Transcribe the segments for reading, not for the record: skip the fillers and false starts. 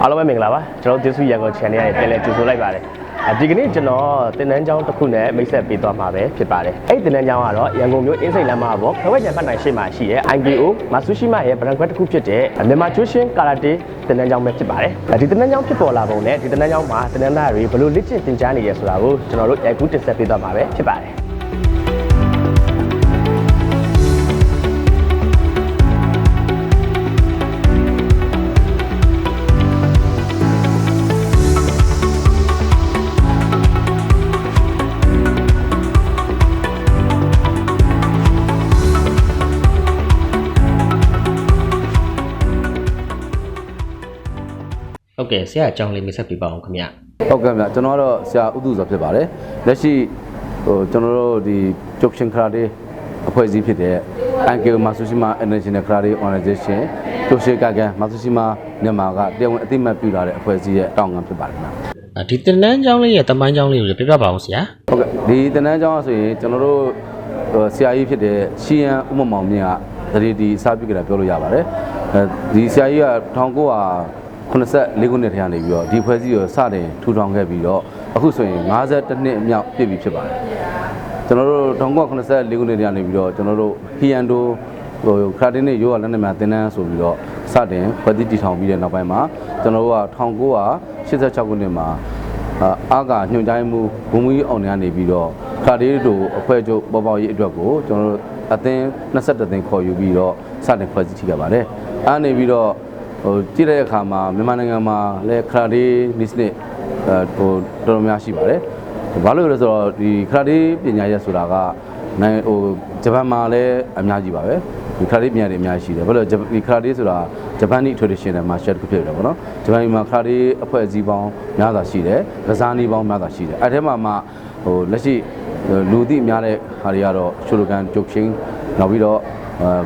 အားလုံးပဲမင်္ဂလာပါကျွန်တော်တို့ဒီစုရန်ကုန် channel ရဲ့ပြန်လည်ကြိုဆိုလိုက်ပါတယ်ဒီကနေ့ကျွန်တော်တင်နန်းကျောင်းတစ်ခုနဲ့မိတ်ဆက်ပေးသွားမှာပဲဖြစ်ပါတယ်အဲ့ဒီတင်နန်းကျောင်းကတော့ရန်ကုန်မြို့အင်းစိန်လမ်းမပေါ်ခဝက်ကျန်ပတ်နိုင်ရှိမှရှိရဲ့ IKO မာဆူရှိမရဲ့ brand ခွဲတစ်ခုဖြစ်တဲ့မြန်မာကျိုးရှင်ကာရာတေတင်နန်းကျောင်းပဲဖြစ်ပါတယ်ဒီတင်နန်းကျောင်းဖြစ်ပေါ်လာပုံနဲ့ဒီတင်နန်းကျောင်းမှာတင်နန်းသားတွေဘယ်လိုလေ့ကျင့်သင်ကြားနေရဆိုတာကိုကျွန်တော်တို့ရိုက်ကူးတင်ဆက်ပေးသွားမှာပဲဖြစ်ပါတယ်ဟုတ်ကဲ့ဆရာအကြောင်းလေးမိတ်ဆက်ပေးပါအောင်ခင်ဗျဟုတ်ကဲ့ဗျကျွန်တော်ကတော့ဆရာဥဒုဇော်ဖြစ်ပါတယ်လက်ရှိကျွန်တော်တို့ဒီကျုပ်ရှင်ခရာတေအဖွဲ့အစည်းဖြစ်တဲ့ IKO Matsushima International Karate Organization ကျုပ်ရှင်ကကန် Matsushima မြန်မာကတရားဝင်အသိအမှတ်ပြုလာတဲ့အဖွဲ့အစည်းရဲ့တောင်းခံဖြစ်ပါတယ်ခင်ဗျဒီတင်နန်းကျောင်းလေးရဲ့တမိုင်းကျောင်းလေးကိုပြပြပါအောင်ဆရာဟုတ်ကဲ့ဒီတင်နန်းကျောင်းဆိုရင်ကျွန်တော်တို့ဆရာကြီးဖြစ်တဲ့ရှီယန်ဥမမောင်မြင့်ကဒီအစားပြုကြတာပြောလို့ရပါတယ်ဒီဆရာကြီးက1984ခုနှစ်ထဲကနေပြီးတော့ဒီဖွဲ့စည်းကိုစတင်ထူထောင်ခဲ့ပြီးတော့အခုဆိုရင်52နှစ်မြောက်ပြည့်ပြီဖြစ်ပါတယ်ကျွန်တော်တို့1984ခုနှစ်ထဲကနေပြီးတော့ကျွန်တော်တို့ဟီယန်ဒိုခရာတေနဲ့ရိုးရလက်နက်များသင်တန်းဆိုပြီးတော့စတင်ဖွဲ့စည်းတည်ထောင်ပြီးတဲ့နောက်ပိုင်းမှာကျွန်တော်တို့က1986ခုနှစ်မှာအာကာညွှန်ကြားမှုဘုံမူကြီးအောင်နေပြီးတော့ခရာတေတို့အဖွဲ့ချုပ်ပေါ်ပေါရေးအတွက်ကိုကျွန်တော်တို့အသင်း21သင်းခေါ်ယူပြီးတော့စတင်ဖွဲ့စည်းထိခဲ့ပါတယ်အားနေပြီးတော့ကြည့်တဲ့အခါမှာမြန်မာနိုင်ငံမှာလည်းခရာတေနစ်စနစ်တော်တော်များရှိပါတယ်။ဘာလို့လဲဆိုတော့ဒီခရာတေပညာရပ်ဆိုတာကဂျပန်မှာလည်းအများကြီးပါပဲ။ဒီခရာတေပညာတွေအများကြီးရှိတယ်။ဘာလို့ဒီခရာတေဆိုတာဂျပန်နီ traditional martial တစ်ခုဖြစ်တယ်ပေါ့နော်။ဂျပန်မှာခရာတေအဖွဲ့အစည်းပေါင်းများစွာရှိတယ်။ကစားနည်းပေါင်းများစွာရှိတယ်။အဲ့ထဲမှာလက်ရှိလူသိများတဲ့ဟာတွေကတော့ရှိုလိုကန်ဂျုတ်ချင်းနောက်ပြီးတော့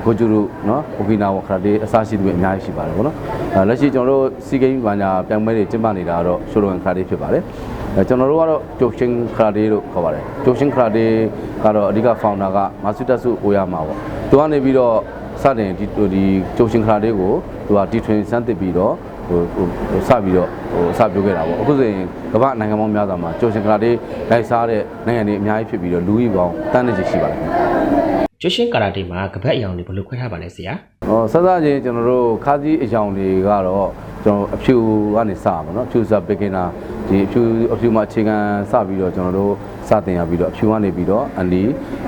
ကိုဂျူရူနော်အိုကီနာဝါခရာတေအစားရှိသူတွေအများကြီးရှိပါတယ်ဗောနော်လက်ရှိကျွန်တော်တို့စီဂိမ်းဘာညာပြိုင်ပွဲတွေကျင်းပနေတာကတော့ရှိုလိုကန်ခရာတေဖြစ်ပါတယ်ကျွန်တော်တို့ကတော့ဂျိုရှင်ခရာတေလို့ခေါ်ပါတယ်ဂျိုရှင်ခရာတေကတော့အဓိကဖောင်ဒါကမာဆူတက်ဆုအိုယာမာပေါ့သူကနေပြီးတော့စတင်ဒီဂျိုရှင်ခရာတေကိုသူကတီထွင်စမ်းသစ်ပြီးတော့စပြီးတော့စပြောခဲ့တာပေါ့အခုဆိုရင်ကမ္ဘာနိုင်ငံပေါင်းများစွာမှာဂျိုရှင်ခရာတေလိုက်စားတဲ့နိုင်ငံတွေအများကြီးဖြစ်ပြီးတော့လူကြီးပေါင်းတန်းနေချီရှိပါတယ်ကျိုးရှင်ကာရာတေမှာကပတ်အယောင်တွေဘယ်လိုခွဲထားပါလဲဆရာစစချင်းကျွန်တော်တို့ခါးစည်းအယောင်တွေကတော့ကျွန်တော်အဖြူကနေစပါတော့အဖြူစပကင်နာဒီအဖြူမှာအခြေခံစပြီးတော့ကျွန်တော်တို့စတင်ရပြီးတော့အဖြူကနေပြီးတော့အန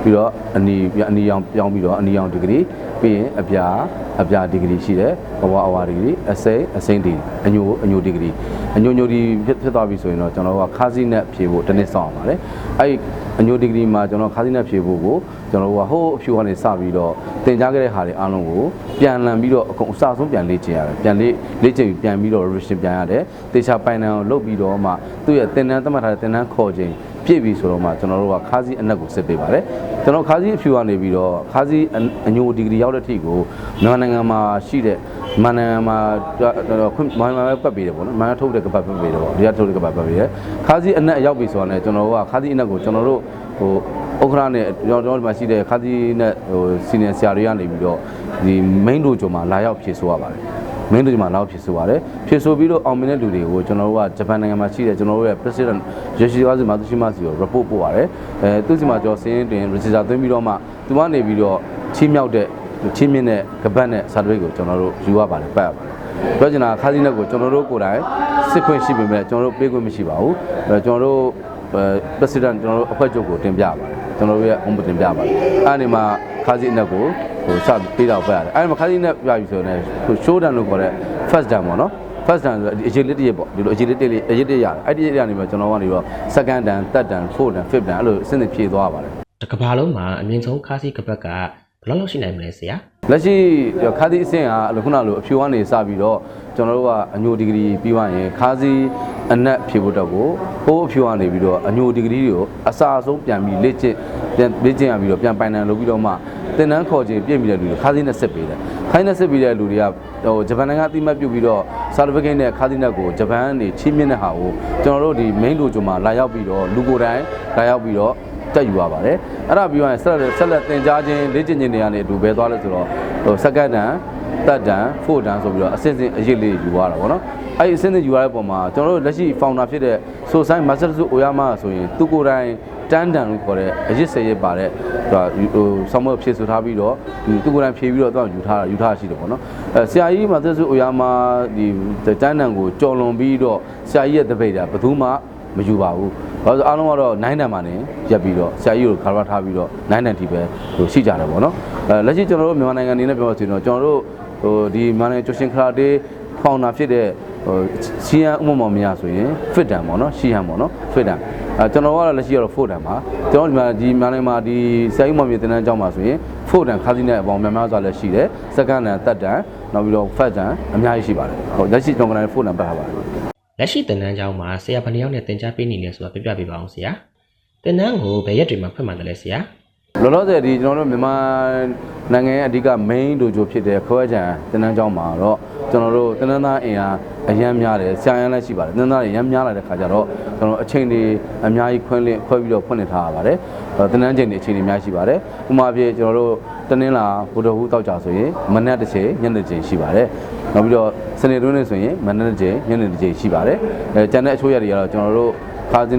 ီပြီးတော့အနီရောင်ပြောင်းပြီးတော့အနီရောင်ဒီဂရီပြီးရင်အပြာဒီဂရီရှိတယ်အဝါဒီဂရီအစိမ့်ဒီအညိုဒီဂရီအညိုဒီဖြစ်သွားပြီဆိုရင်တော့ကျွန်တော်တို့ကခါးစည်းနဲ့ဖြည့်ဖို့တစ်နှစ်စောင့်ပါတယ်အဲ့အညိုဒီဂရီမှာကျွန်တော်ခါးစည်းနဲ့ဖြည့်ဖို့ကိုကျွန်တော်တို့ကဟိုးအဖြူကနေစပြီးတော့တင်ကြားခဲ့တဲ့ဟာတွေအားလုံးကိုပြန်လည်ပြီးတော့အကုန်အစဆုံးပြန်လေ့ကျင့်ရတယ်ပြန်လေ့ကျင့်ပြီးပြန်ပြီးတော့ revision ပြန်ရတယ်တေချာပိုင်နံကိုလုပ်ပြီးတော့မှသူ့ရဲ့သင်တန်းသတ်မှတ်ထားတဲ့သင်တန်းခေါ်ခြင်းပြည့်ပြီဆိုတော့မှကျွန်တော်တို့ကခါးစည်းအနက်ကိုစစ်ပေးပါတယ်ကျွန်တော်ခါးစည်းအဖြူကနေပြီးတော့ခါးစည်းအညိုဒီဂရီရောက်တဲ့အထိကိုမြန်မာနိုင်ငံမှာရှိတဲ့မြန်မာနိုင်ငံမှာမြန်မာပဲပတ်ပေးတယ်ပေါ့နော်မြန်မာထုတ်တဲ့ကပတ်ပတ်ပေးတယ်ပေါ့ဒီကထုတ်တဲ့ကပတ်ပတ်ပေးတယ်ခါးစည်းအနက်ရောက်ပြီဆိုတော့လည်းကျွန်တော်တို့ကခါးစည်းအနက်ကိုကျွန်တော်တို့ဥက္ခရာနဲ့ကျွန်တော်တို့မှာရှိတဲ့ခါးစည်းနဲ့စီနီယာဆရာတွေကနေပြီးတော့ဒီ main တို့ကျော်မှာလာရောက်ဖြည့်ဆို့ရပါတယ်မင်းတို့ဒီမှာလောက်ဖြစ်ဆိုပါတယ်ဖြစ်ဆိုပြီးတော့အောင်မြင်တဲ့လူတွေကိုကျွန်တော်တို့ကဂျပန်နိုင်ငံမှာရှိတဲ့ကျွန်တော်တို့ရဲ့ president ယိုရှိကာဇူမာသူရှိမစီကို report ပို့ပါတယ်သူစီမှာကျွန်တော်စင်းတင် register သွင်းပြီးတော့မှသူကနေပြီးတော့ချီးမြှောက်တဲ့ချီးမြှင့်တဲ့ကပတ်နဲ့ certificate ကိုကျွန်တော်တို့ယူရပါတယ်ပတ်ရပါတယ်ပြောချင်တာခါးစည်းနဲ့ကိုကျွန်တော်တို့ကိုယ်တိုင်စစ်ခွင့်ရှိပေမဲ့ကျွန်တော်တို့ပေးခွင့်မရှိပါဘူးကျွန်တော်တို့ president ကျွန်တော်တို့အဖွဲ့ချုပ်ကိုတင်ပြပါတယ်ကျွန်တော်တို့ရဲ့ home တင်ပြပါတယ်အဲ့ဒီမှာခါးစည်းအနက်ကိုစပေးတော့ပတ်ရတယ်အဲ့မှာခါးစည်းနဲ့ပြပြီဆိုရင်ရှိုးတန်လို့ခေါ်တဲ့ first time ပေါ့နော် first time ဆိုအရေးလေးတည်းပေါ့ဒီလိုအရေးလေးတည်းရတယ်အဲ့ဒီရနေမှာကျွန်တော်ကနေတော့ second time third time fourth time fifth time အဲ့လိုအဆင့်တွေဖြည့်သွားပါတယ်တကဘာလုံးမှာအမြင့်ဆုံးခါးစည်းကပတ်ကဘယ်လောက်ရှိနိုင်မလဲဆရာလက်ရှိခါးစည်းအဆင့်ကခုနလိုအဖြူကနေစပြီးတော့ကျွန်တော်တို့ကအညိုဒီဂရီပြီးသွားရင်ခါးစည်းအနက်ဖြည့်ဖို့တော့ကိုဟိုးအဖြူကနေပြီးတော့အညိုဒီဂရီတွေကိုအစာဆုံးပြန်ပြီးလေ့ကျင့်ရပြီးတော့ပြန်ပိုင်နိုင်လို့ပြီးတော့မှသင်တန်းခေါ်ခြင်းပြည့်ပြီးတဲ့လူတွေခါးစည်းနဲ့စစ်ပေးတယ်ခါးစည်းနဲ့စစ်ပြီးတဲ့လူတွေကဂျပန်နိုင်ငံအသိအမှတ်ပြုပြီးတော့ certificate နဲ့ခါးစည်းနဲ့ကိုဂျပန်ကနေချီးမြှင့်တဲ့ဟာကိုကျွန်တော်တို့ဒီ main တို့ကျော်မှာလာရောက်ပြီးတော့လူကိုယ်တိုင်လာရောက်ပြီးတော့တက်ယူရပါတယ်အဲ့ဒါပြီးတော့ဆက်လက်သင်ကြားခြင်းလေ့ကျင့်ခြင်းတွေကနေအတူပဲသွားလဲဆိုတော့second hand တက်တန်ဖို့တန်ဆိုပြီးတော့အစစ်စစ်အရေးလေးယူရတာပေါ့နော်အဲ့ဒီအစစ်စစ်ယူရတဲ့ပုံမှာကျွန်တော်တို့လက်ရှိ founder ဖြစ်တဲ့ဆိုဆိုင်မာစတာစုအိုယာမာဆိုရင်သူကိုယ်တိုင်တန်းတန်လို့ခေါ်တဲ့အရစ်စေရပါတဲ့ဟိုဆောင်းမဖြည့်ဆိုထားပြီးတော့သူကိုယ်တိုင်ဖြည့်ပြီးတော့သူကယူထားရှိတယ်ပေါ့နော်ဆရာကြီးမာစတာစုအိုယာမာဒီတန်းတန်ကိုကြော်လွန်ပြီးတော့ဆရာကြီးရဲ့တပိတ်တာဘယ်သူမှမယူပါဘူး။ဘာလို့အားလုံးကတော့9တန်မှနေရက်ပြီးတော့ဆရာကြီးကိုခါရထားပြီးတော့9တန်ထိပဲဟိုရှိကြတယ်ပေါ့နော်။လက်ရှိကျွန်တော်တို့မြန်မာနိုင်ငံအနေနဲ့ပြောမှဆိုရင်တော့ကျွန်တော်တို့ဟိုဒီမြန်မာနိုင်ငံကျိုရှင်ခရာတေးဖောင်နာဖြစ်တဲ့ဟိုစီယန်ဥမမောင်မရဆိုရင် fit တန်ပေါ့နော်ရှီဟန်ပေါ့နော် fit တန်ကျွန်တော်ကတော့လက်ရှိကတော့ 4 တန်ပါကျွန်တော်ဒီမြန်မာနိုင်ငံမှာဒီဆရာကြီးမောင်မြေတင်တန်းကျောင်းမှာဆိုရင် 4 တန်ခါးစီးနဲ့အပေါင်းများများစွာလည်းရှိတယ်စက္ကန့်တန်တက်တန်နောက်ပြီးတော့ fat တန်အများကြီးရှိပါတယ်ဟုတ်လက်ရှိကျွန်တော်ကလည်း 4 တန်ပတ်ထားပါတယ်လက်ရှိတင်နန်းကျောင်းမှာဆရာဘယ်နှယောက်နဲ့တင် जा ပေးနေလဲဆိုတာပြပြပေးပါအောင်ဆရာတင်နန်းကိုဘယ်ရက်တွေမှာဖွင့်မှတယ်လဲဆရာလောလောဆယ်ဒီကျွန်တော်တို့မြန်မာနိုင်ငံရဲ့အဓိက main ဒိုဂျိုဖြစ်တဲ့ခွဲချံတင်နန်းကျောင်းမှာတော့ကျွန်တော်တို့တင်နန်းသားအင်အားအရန်များတယ်ဆရာရန်လည်းရှိပါတယ်တင်နန်းသားတွေရန်များလာတဲ့ခါကျတော့ကျွန်တော်အချိန်တွေအများကြီးခွဲပြီးတော့ဖွင့်နေထားရပါတယ်တင်နန်းချိန်တွေအချိန်တွေအများကြီးရှိပါတယ်ဥပမာပြကျွန်တော်တို့တနင်္လာဗုဒ္ဓဟူးတောက်ကြဆိုရင်မနက်တစ်ချိန်ညနေချိန်ရှိပါတယ်နောက်ပြီးတော့စနေတွင်းနေဆိုရင်မနက်တစ်ချိန်ညနေတစ်ချိန်ရှိပါတယ်ကျန်တဲ့အချို့ရက်တွေကတော့ကျွန်တော်တို့ခါစ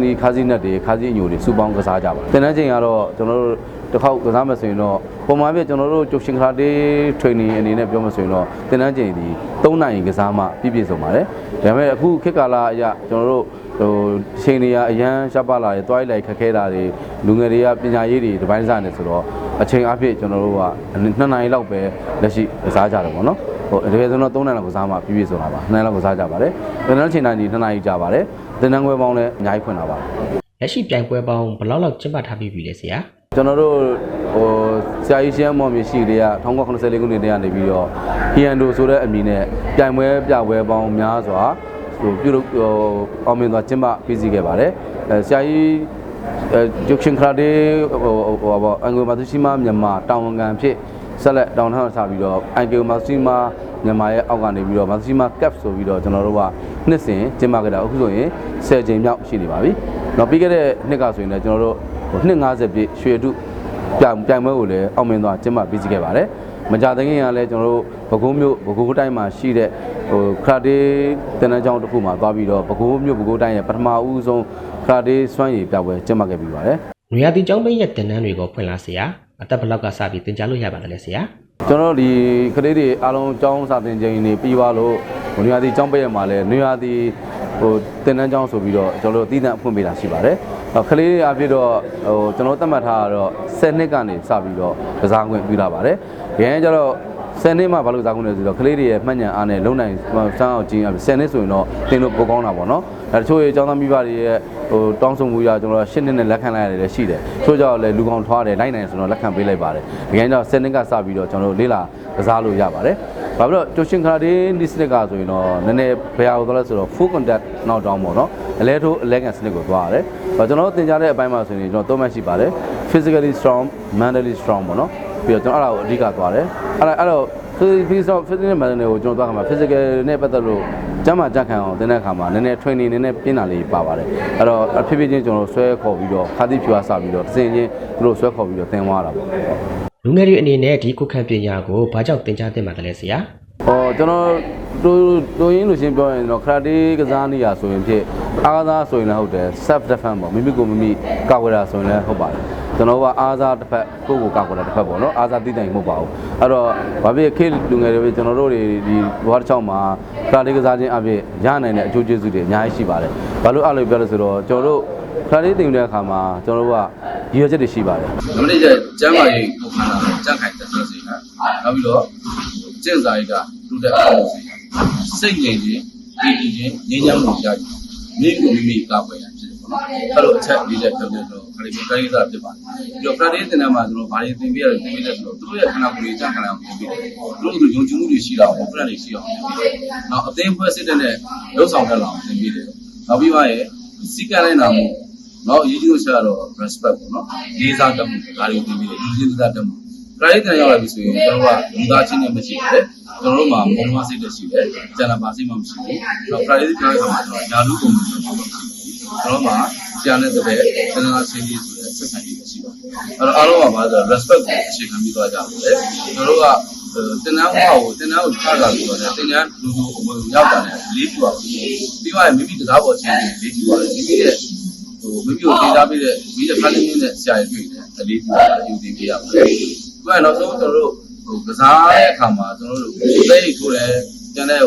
ီနက်တွေခါစီအညိုတွေစူပေါင်းကစားကြပါတယ်တင်နန်းချိန်ကတော့ကျွန်တော်တို့တစ်ခေါက်ကစားမယ်ဆိုရင်တော့ပုံမှန်ပြကျွန်တော်တို့ကျုပ်ရှင်ခရာတေး training အနေနဲ့ပြောမှဆိုရင်တော့တင်နန်းချိန်ဒီ3နိုင်ကစားမှပြည့်စုံပါတယ်ဒါပေမဲ့အခုခေတ်ကာလအရကျွန်တော်တို့ဟိုချိန်တွေကအရန်ရှားပါလာတယ်တွိုင်းလိုက်ခက်ခဲတာတွေလူငယ်တွေကပညာရေးတွေဒီပိုင်းစားနေဆိုတော့အချိန်အပြည့်ကျွန်တော်တို့က2နိုင်လောက်ပဲလက်ရှိကစားကြတယ်ပေါ့နော်ဟိုတကယ်ဆိုတော့3နိုင်လောက်ကစားမှပြည့်စုံတာပါ2နိုင်လောက်ကစားကြပါတယ်တင်နန်းချိန်တိုင်းဒီ2နိုင်ကြာပါတယ်တင်နန်းခွဲပေါင်းလည်းအများကြီးဖွင့်တာပါလက်ရှိပြိုင်ပွဲပေါင်းဘယ်လောက်ကျင်းပထားပြီးပြီလဲဆရာကျွန်တော်တို့ဟိုဆရာကြီးရှမ်းမော်မရှိတွေက1994ခုနှစ်တည်းကနေပြီးတော့ဟီယန်ဒိုဆိုတဲ့အမည်နဲ့ပြိုင်ပွဲပေါင်းများစွာဟိုပြုလုပ်အောင်မြင်စွာကျင်းပပေးစီခဲ့ပါတယ်ဆရာကြီးဂျုတ်ရှင်ခရာဒေဟိုအင်္ဂိုမာသူရှိမမြန်မာတောင်ဝန်ခံဖြစ်ဆက်လက်တောင်ထမ်းထားပြီးတော့အင်္ဂိုမာသူရှိမမြန်မာရဲ့အောက်ကနေပြီးတော့မာသူရှိမကပ်ဆိုပြီးတော့ကျွန်တော်တို့ကနှစ်စဉ်ကျင်းပခဲ့တာအခုဆိုရင်10ကြိမ်မြောက်ရှိနေပါပြီ။နောက်ပြီးခဲ့တဲ့နှစ်ကဆိုရင်လည်းကျွန်တော်တို့250ပြည့်ရွှေတုပြိုင်ပွဲကိုလည်းအောင်မြင်သွားကျင်းပပေးစီခဲ့ပါတယ်။မကြတဲ့ခင်ကလည်းကျွန်တော်တို့ပဲခူးမြို့ပဲခူးတိုင်းမှာရှိတဲ့ဟိုခရာတေးတင်နန်းကျောင်းတစ်ခုမှာသွားပြီးတော့ပဲခူးမြို့ပဲခူးတိုင်းရဲ့ပထမဦးဆုံးခရာတေးစွမ်းရည်ပြပွဲကျင်းပခဲ့ပြီးပါတယ်။နွေရာသီကျောင်းပိတ်ရဲ့တင်နန်းတွေကိုဖွင့်လာဆရာအသက်ဘယ်လောက်ကစပြီးသင်ကြားလို့ရပါတယ်လဲဆရာကျွန်တော်ဒီကလေးတွေအားလုံးကျောင်းစာသင်ချိန်တွေပြီးသွားလို့နွေရာသီကျောင်းပိတ်ရမှာလဲနွေရာသီဟိုတင်နန်းကျောင်းဆိုပြီးတော့ကျွန်တော်တို့အသီးသန့်ဖွင့်ပေးတာရှိပါတယ်ကလေးတွေအဖြစ်တော့ဟိုကျွန်တော်သတ်မှတ်ထားတော့10နှစ်ကနေစပြီးတော့ကစားခွင့်ပြုလာပါတယ်။ရန်ကျတော့10နှစ်မှဘာလို့ကစားခွင့်လဲဆိုတော့ကလေးတွေရဲ့မှတ်ဉာဏ်အားနဲ့လုံနိုင်စမ်းအောင်ကျင်း10နှစ်ဆိုရင်တော့သင်လို့ပိုကောင်းတာပေါ့နော်။ဒါတချို့ရဲ့ကျောင်းသားမိဘတွေရဲ့ဟိုတောင်းဆိုမှုရကျွန်တော်10နှစ်နဲ့လက်ခံလိုက်ရတယ်ရှိတယ်။ချို့ကြောင့်လည်းလူကောင်ထွားတယ်နိုင်နိုင်ဆိုတော့လက်ခံပေးလိုက်ပါတယ်။ရန်ကျတော့10နှစ်ကစပြီးတော့ကျွန်တော်လေးလာကစားလို့ရပါတယ်။ဘာဖြစ်လို့ကျိုရှင်ခရာဒေးဒီစနစ်ကဆိုရင်တော့နည်းနည်းဘယ်ဟာကိုသွားလဲဆိုတော့ full contact နောက်တောင်းပေါ့နော်။အလဲထိုးအလဲကန်စနစ်ကိုသွားရတယ်။ကျွန်တော်တို့သင်ကြားတဲ့အပိုင်းမှာဆိုရင်ကျွန်တော်3မှတ်ရှိပါတယ် physically strong mentally strong ပေါ့နော်ပြီးတော့ကျွန်တော်အဲ့ဒါကိုအဓိကသွားတယ်အဲ့တော့ physical mentally ကိုကျွန်တော်သွားခါမှာ physical နဲ့ပတ်သက်လို့ကျန်းမာကြံ့ခံအောင်သင်တဲ့အခါမှာနည်းနည်း training နည်းနည်းပြင်းတာလေးပါပါတယ်အဲ့တော့အဖြစ်ဖြစ်ချင်းကျွန်တော်ဆွဲခေါ်ပြီးတော့ခါတိဖြူအားစပြီးတော့တစ်စင်ချင်းသူတို့ဆွဲခေါ်ပြီးတော့သင်သွားတာပေါ့လူငယ်တွေအနေနဲ့ဒီကုခန့်ပညာကိုဘာကြောင့်သင်ကြားသင့်ပါတယ်လဲဆရာကျွန်တော်တို့ရင်းလို့ရှင်းပြောရင်တော့ခရာတေးကစားနေရဆိုရင်ဖြစ်အားကစားဆိုရင်လည်းဟုတ်တယ် self defense ပေါ့မိမိကိုမိမိကာကွယ်တာဆိုရင်လည်းဟုတ်ပါတယ်ကျွန်တော်ကအားစားတစ်ဖက်ကိုယ့်ကိုကာကွယ်တာတစ်ဖက်ပေါ့နော်အားစားသိတိုင်မဟုတ်ပါဘူးအဲ့တော့ဘာဖြစ်ခေလူငယ်တွေကျွန်တော်တို့တွေဒီဘဝတစ်ချောင်းမှာခရာတေးကစားခြင်းအဖြစ်ရနိုင်တဲ့အကျိုးကျေးဇူးတွေအများကြီးရှိပါတယ်ဘာလို့အဲ့လိုပြောလဲဆိုတော့ကျွန်တော်တို့ခရာတေးတင်တဲ့အခါမှာကျွန်တော်တို့ကရည်ရွယ်ချက်တွေရှိပါတယ်အမလေးကျမ်းမာရေးကိုခန္ဓာကြံ့ခိုင်တဲ့စိတ်ကနောက်ပြီးတော့ကျင့်စာရိတ်ကလူတဲ့အအောင်စိတ်ငြိမ်ခြင်းတည်ခြင်းငြိမ်းချမ်းမှုရည်မိကိုမိမိကာကွယ်ရဖြစ်တယ်ပေါ့နော်အဲ့လိုအချက်လေးချက်ပြောပြတော့ခရီးတိုင်းစားဖြစ်ပါတယ်ပြီးတော့ခရီးတင်တဲ့မှာကျွန်တော်ဗားရင်သင်ပေးရတယ်သင်ပေးတယ်ဆိုတော့သူတို့ရဲ့ခန္ဓာကိုယ်ကြီးကြံ့ခိုင်အောင်သင်ပေးတယ်သူတို့ယုံကြည်မှုတွေရှိတာအောင်ပြည့်နေရှိအောင်သင်ပေးတယ်နောက်အသိဖွဲ့စစ်တဲ့လုံဆောင်တက်လာအောင်သင်ပေးတယ်နောက်ပြီးမှရဲ့စီကံလိုက်နာမှုနောက်အရေးကြီးဆုံးချက်ကတော့ respect ပေါ့နော်လေးစားတတ်မှုဒါတွေကိုသင်ပေးတယ်လူချင်းလေးစားတတ်မှုခရီးတင်ရောက်လာပြီဆိုရင်ကျွန်တော်ကလူသားချင်းနဲ့မရှိတယ်ကျွန်တော်တို့မှာမုံမစိတ်တွေရှိတယ်ကျန်တာပါစိတ်မှမရှိဘူးတော့ခရီးပြောင်းရမှာကျွန်တော်ယာလူပုံစံကျွန်တော်မှာကျန်တဲ့တပည့်ကျန်တာဆင်းပြီးဆိုတဲ့ဆက်ဆံရေးရှိပါတယ်အဲ့တော့အားလုံးကဘာလဲဆိုတော့ respect ကိုအခြေခံပြီးသွားကြတယ်ကျွန်တော်တို့က တင်နန်းကိုခါလာပြီးတော့တင်နန်းလူရောက်တာနဲ့လေးပြပါပြီးတော့မိမိကစားပေါ်ချင်းလေးပြပါတယ်မိမိရဲ့မိမိကိုတင်စားပေးတဲ့မိတဲ့ဖန်တီးနေတဲ့ဆရာကြီးတွေ့တယ်လေးပြပါယူတင်ပေးရပါတယ်ဒီကနောက်ဆုံးကျွန်တော်တို့ကစားတဲ့အခါမှာကျွန်တော်တို့သိထိုးတယ်ကျန်တဲ့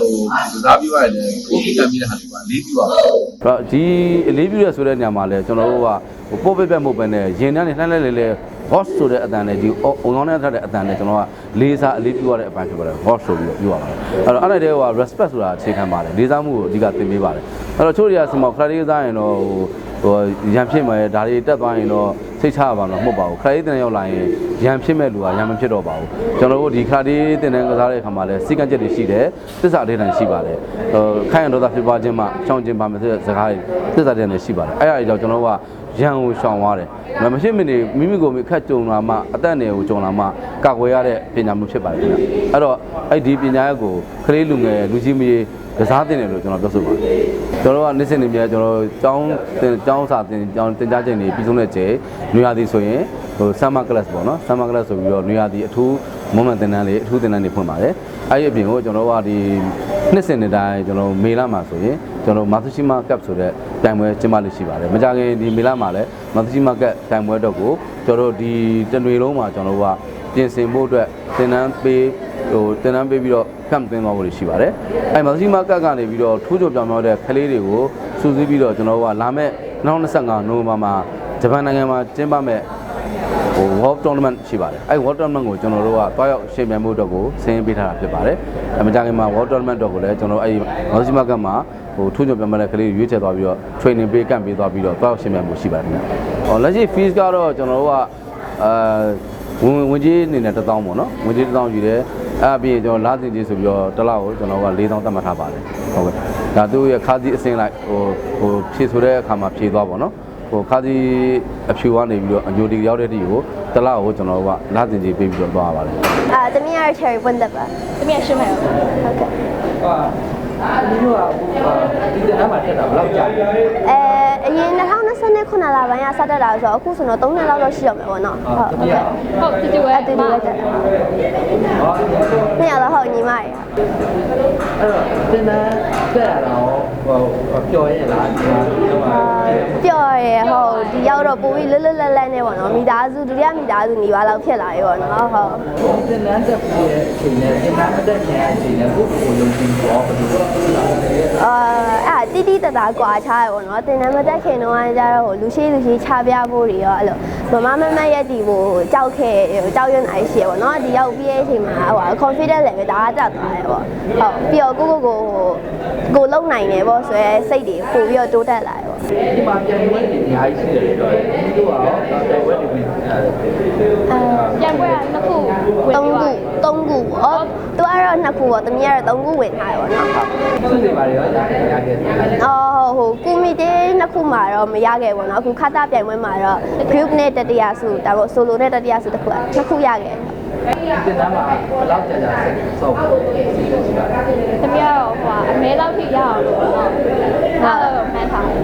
ကစားပြီးသွားတယ်ကိုယ်ကံပြီးတဲ့ဟာတွေပါလေးပြပါတော့ဒီအလေးပြရဆိုတဲ့ညမှာလဲကျွန်တော်တို့ကပို့ပက်ပက်မဟုတ်ပဲနဲ့ရင်ထဲနဲ့လှမ်းလဲလဲ boss ဆိုတဲ့အတန်နဲ့ဒီအုံနောင်းနဲ့ထတဲ့အတန်နဲ့ကျွန်တော်ကလေးစားအလေးပြရတဲ့အပိုင်းဖြစ်ပါတယ် boss ဆိုပြီးပြောရပါတယ်အဲ့တော့အဲ့ဒါတည်းက respect ဆိုတာအခြေခံပါတယ်လေးစားမှုကိုအဓိကသင်ပေးပါတယ်အဲ့တော့ချို့တွေကစမောခရိုင်လေးစားရင်တော့ရန်ဖြစ်မယ်ဒါတွေတက်သွားရင်တော့စိတ်ချရပါမှာမဟုတ်ပါဘူးခရိုင်တင်ရောက်လာရင်ရန်ဖြစ်မဲ့လူကရန်မဖြစ်တော့ပါဘူးကျွန်တော်တို့ဒီခရိုင်တင်တဲ့ကစားတဲ့အခါမှာလဲစိတ်ကချက်တွေရှိတယ်သစ္စာအဓိဋ္ဌာန်ရှိပါတယ်ခိုင်ရန်တော့ဖြစ်ပွားခြင်းမှချောင်းခြင်းပါမယ်ဆိုတဲ့စကားတွေသစ္စာတရားနဲ့ရှိပါတယ်အဲ့ဒါကြောင့်ကျွန်တော်တို့ကရန်ကိုရှောင်သွားတယ်မရှိမနေမိမိကိုမိခက်ကြုံလာမှအသက်နယ်ကိုကြုံလာမှကာကွယ်ရတဲ့ပညာမျိုးဖြစ်ပါတယ်ခင်ဗျအဲ့တော့အဲ့ဒီပညာရက်ကိုခလေးလူငယ်လူကြီးမကြီးကစားတင်တယ်လို့ကျွန်တော်ပြောဆိုပါတယ်ကျွန်တော်တို့ကနေ့စဉ်နေ့မြဲကျွန်တော်ကျောင်းစာတင်ကြားချိန်တွေပြီးဆုံးတဲ့ချိန်နွေရာသီဆိုရင်summer class ပေါ့နော် summer class ဆိုပြီးတော့နွေရာသီအထူးမွန်မန်တင်တန်းလေးအထူးတင်တန်းတွေဖွင့်ပါတယ်အဲ့ဒီအပြင်ကိုကျွန်တော်တို့ကဒီနှစ်စဉ်နေ့တိုင်းကျွန်တော်မေလမှာဆိုရင်ကျွန်တော်မာသုရှိမကပ်ဆိုတဲ့တိုင်ပွဲကျင်းပလို့ရှိပါတယ်မကြခင်ဒီမေလမှာလည်းမာသုရှိမကပ်တိုင်ပွဲတော့ကိုကျွန်တော်တို့ဒီတနွေလုံးမှာကျွန်တော်တို့ကပြင်ဆင်ဖို့အတွက်တင်တန်းပေးပြီးတော့ကမ်ပင်းသွားဖို့ရှိပါတယ်အဲ့မာသုရှိမကပ်ကနေပြီးတော့ထိုးကြပြောင်းပြောင်းတဲ့ကလေးတွေကိုစုစည်းပြီးတော့ကျွန်တော်တို့ကလာမဲ့2025နိုဝင်ဘာမှာဂျပန်နိုင်ငံမှာကျင်းပမဲ့World Tournament ရှိပါတယ်အဲ့ World Tournament ကိုကျွန်တော်တို့ကတွားရောက်ရှင်းပြမှုအတွက်ကိုဆင်းပေးထားတာဖြစ်ပါတယ်အမကြခင်မှာ World Tournament တော့ကိုလည်းကျွန်တော်အဲ့မော်စီမာကတ်မှာထိုးညွှန်ပြမဲ့တဲ့ကလေးရွေးချယ်သွားပြီးတော့ training ပေးကန့်ပေးသွားပြီးတော့တွားရောက်ရှင်းပြမှုရှိပါတယ်ခင်ဗျလက်ရှိ fees ကတော့ကျွန်တော်တို့ကဝင်ကြီးအနေနဲ့1000ပေါ့နော်ဝင်ကြီး1000ယူတယ်အဲ့ပြီးကျွန်တော်လာတင်ကြီးဆိုပြီးတော့တစ်လောက်ကိုကျွန်တော်က4000သတ်မှတ်ထားပါတယ်ဟုတ်ကဲ့ဒါသူ့ရဲ့ခါးစီအစင်းလိုက်ဖြည့်ဆိုတဲ့အခါမှာဖြည့်သွားပေါ့နော်ခါးစီအဖြူကနေပြီးတော့အညိုတီရောက်တဲ့တီကိုတစ်လောက်ကိုကျွန်တော်ကလာတင်ကြီးပေးပြီးတော့သွားရပါတယ်တမီးရ cherry ပွင့်တက်ပါတမီးရရှင်းမယ်ဟုတ်ကဲ့ဒီလိုကဒီတန်းမှာတက်တာဘယ်လောက်ကြာလဲအရင်2029လပိုင်းကစတက်တာဆိုတော့အခုဆိုတော့3နှစ်လောက်တော့ရှိရမယ်ပေါ့နော်ဟုတ်ဟုတ်တီတီဝဲတက်တာနှစ်ယောက်တော့ဟုတ်ညီမရအဲ့တော့တင်တန်းတက်ရတာပျော်ရဲ့လားပျော်ရဟုတ်ဒီရောက်တော့ပိုပြီးလွတ်လွတ်လပ်လပ်နဲ့ပေါ့နော်မိသားစုဒုတိယမိသားစုညီပါလောက်ဖြစ်လာရေပေါ့နော်ဟုတ်တင်တန်းတက်ပြီးတဲ့အချိန်နဲ့တင်တန်းမတက်ခင်အချိန်နဲ့ကိုလုံးချင်းပေါ်ဘယ်လိုအဲ့တိတိတတာကွာချားရပေါ့နော်တင်တန်းမတက်ခင်တော့ကျတော့လူရှိချပြဖို့တွေရောအဲ့လိုမမရက်တီကိုကြောက်ရွံ့နိုင်ရှိရပေါ့နော်ဒီရောက်ပြီးတဲ့အချိန်မှာဟို confidence level ဒါကတက်သွားတယ်ပေါ့ဟုတ်ပြီးတော့ကိုလုံနိုင်တယ်ပေါ့ဆိုရဲစိတ်တွေပို့ပြီးတော့တိုးတက်လာတယ်ပေါ့ဒီမှာပြန်ပွဲတွေအများကြီးရှိတယ်တော့ဒီလိုကတော့ပြန်ပွဲတွေပြန်ပွဲက2ခု3ခုဩသူကတော့2ခုပေါ့တမီးကတော့3ခုဝင်ထားတယ်ပေါ့နော်ဟုတ်စုတွေပါရောရခဲ့တယ်ဟိုကူမီတေး2ခုမှာတော့မရခဲ့ဘူးเนาะအခုခါတာပြိုင်ပွဲမှာတော့ group နဲ့တတိယဆုဒါပေါ့ solo နဲ့တတိယဆုတစ်ခု2ခုရခဲ့တင်တန်းမှာဘယ်လောက်ကြာစောက်တမီးကတော့အမဲလောက်ထိရအောင်လို့ပေါ့နော်ဒါတော့မှန်းထားဟုတ်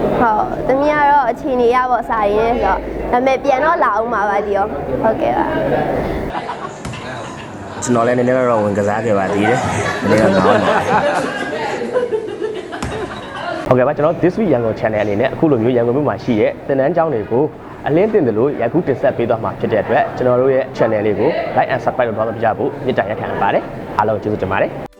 တမီးကတော့အချိန်နေရပေါ့စာရင်းဆိုတော့ဒါပေမဲ့ပြန်တော့လာအောင်ပါပါဒီရောဟုတ်ကဲ့ပါကျွန်တော်လည်းနည်းနည်းတော့ဝင်ကစားခဲ့ပါသေးတယ်နည်းနည်းတော့နားပါဟုတ်ကဲ့ပါကျွန်တော် This Week Yangon Channel အနေနဲ့အခုလိုမျိုးရန်ကုန်မြို့မှာရှိတဲ့သင်တန်းကျောင်းတွေကိုအလင်းတင်တယ်လို့ယခုတင်ဆက်ပေးသွားမှာဖြစ်တဲ့အတွက်ကျွန်တော်တို့ရဲ့ channel လေးကို like and subscribe လုပ်သွားမှာဖြစ်ကြဖို့မေတ္တာရပ်ခံပါတယ်အားလုံးကျေးဇူးတင်ပါတယ်